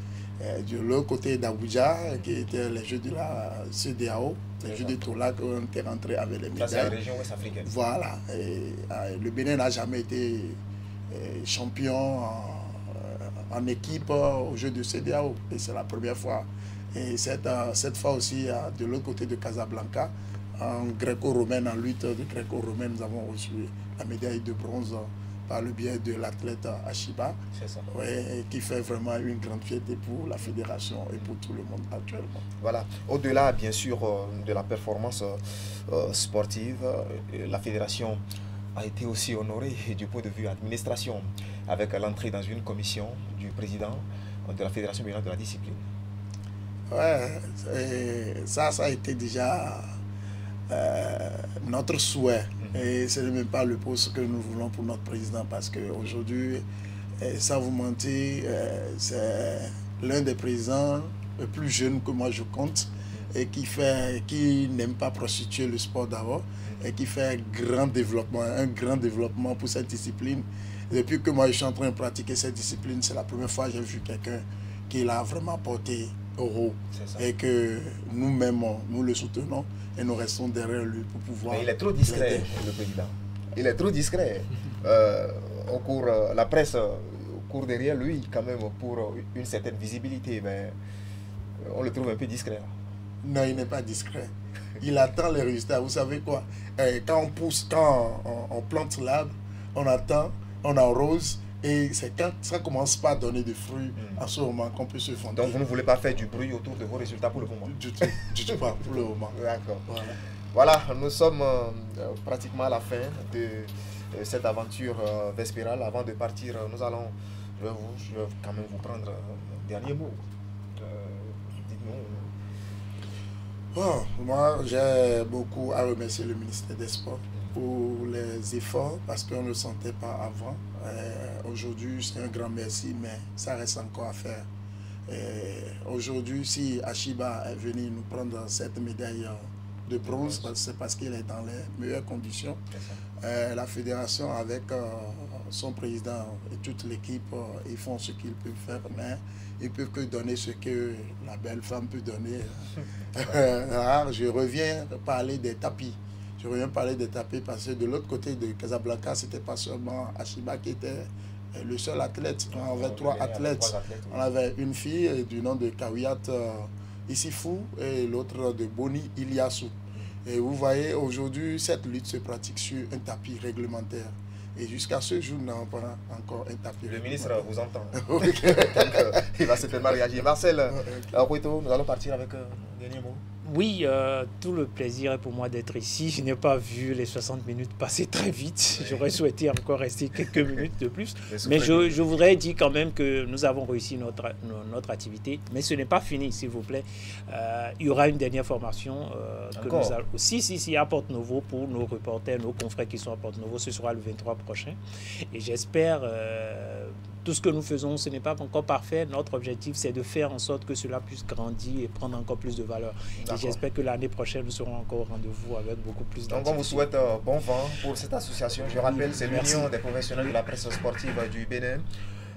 De l'autre côté d'Abuja, qui étaient les Jeux de la CEDEAO, les Jeux de Tola, on était rentré avec les médailles. C'est la région ouest-africaine. Voilà. Et, le Bénin n'a jamais été champion en équipe aux Jeux de CEDEAO. Et c'est la première fois. Et cette fois aussi, de l'autre côté de Casablanca, en gréco-romaine, en lutte de gréco-romaine, nous avons reçu la médaille de bronze par le biais de l'athlète Ashiba, qui fait vraiment une grande fierté pour la fédération et pour tout le monde actuellement. Voilà. Au-delà, bien sûr, de la performance sportive, la fédération a été aussi honorée du point de vue administration, avec l'entrée dans une commission du président de la Fédération béninoise de la discipline. Ouais, ça a été déjà notre souhait. Et ce n'est même pas le poste que nous voulons pour notre président, parce qu'aujourd'hui, sans vous mentir, c'est l'un des présidents les plus jeunes que moi je compte, et qui n'aime pas prostituer le sport d'abord, et qui fait un grand développement pour cette discipline. Depuis que moi je suis en train de pratiquer cette discipline, c'est la première fois que j'ai vu quelqu'un qui l'a vraiment porté au haut, et que nous-mêmes, nous le soutenons et nous restons derrière lui pour pouvoir... Mais il est trop discret, le président. Il est trop discret. La presse court derrière lui quand même pour une certaine visibilité, mais on le trouve un peu discret. Non, il n'est pas discret. Il attend les résultats. Vous savez quoi? Quand on plante l'arbre, on attend, on arrose, et c'est quand ça ne commence pas à donner des fruits à ce moment qu'on peut se fonder. Donc vous ne voulez pas faire du bruit autour de vos résultats pour le moment? Du tout pas pour le moment. D'accord. Voilà, nous sommes pratiquement à la fin de cette aventure vespérale. Avant de partir, je vais quand même vous prendre un dernier mot. Dites-nous. Moi, j'ai beaucoup à remercier le ministère des Sports pour les efforts, parce qu'on ne le sentait pas avant. Aujourd'hui, c'est un grand merci, mais ça reste encore à faire. Aujourd'hui, si Ashiba est venu nous prendre cette médaille de bronze, c'est parce qu'il est dans les meilleures conditions. La fédération, avec son président et toute l'équipe, ils font ce qu'ils peuvent faire, mais ils ne peuvent que donner ce que la belle femme peut donner. Je reviens parler des tapis. Je reviens parler des tapis parce que de l'autre côté de Casablanca, ce n'était pas seulement Ashiba qui était le seul athlète. On avait 3 athlètes. On avait une fille du nom de Kawiyat Issifou et l'autre de Boni Iliassou. Et vous voyez, aujourd'hui, cette lutte se pratique sur un tapis réglementaire. Et jusqu'à ce jour, nous n'avons pas encore un tapis. Le ministre vous entend. Donc, il va certainement réagir. Marcel, nous allons partir avec un dernier mot. Oui, tout le plaisir est pour moi d'être ici. Je n'ai pas vu les 60 minutes passer très vite. J'aurais souhaité encore rester quelques minutes de plus. Mais je voudrais dire quand même que nous avons réussi notre activité. Mais ce n'est pas fini, s'il vous plaît. Il y aura une dernière formation que nous allons... Si, à Porte-Novo pour nos reporters, nos confrères qui sont à Porte-Novo. Ce sera le 23 prochain. Et j'espère... tout ce que nous faisons, ce n'est pas encore parfait. Notre objectif, c'est de faire en sorte que cela puisse grandir et prendre encore plus de valeur. Et j'espère que l'année prochaine, nous serons encore au rendez-vous avec beaucoup plus d'activité. Donc, on vous souhaite bon vent pour cette association. Je rappelle, c'est l'Union des professionnels de la presse sportive du Bénin.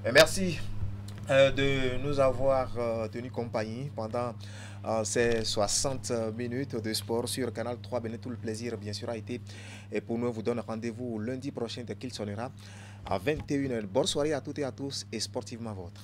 Et merci de nous avoir tenu compagnie pendant ces 60 minutes de sport sur Canal 3 Bénin. Tout le plaisir, bien sûr, a été. Et pour nous, on vous donne rendez-vous lundi prochain dès qu'il sonnera à 21h. Bonne soirée à toutes et à tous et sportivement vôtre.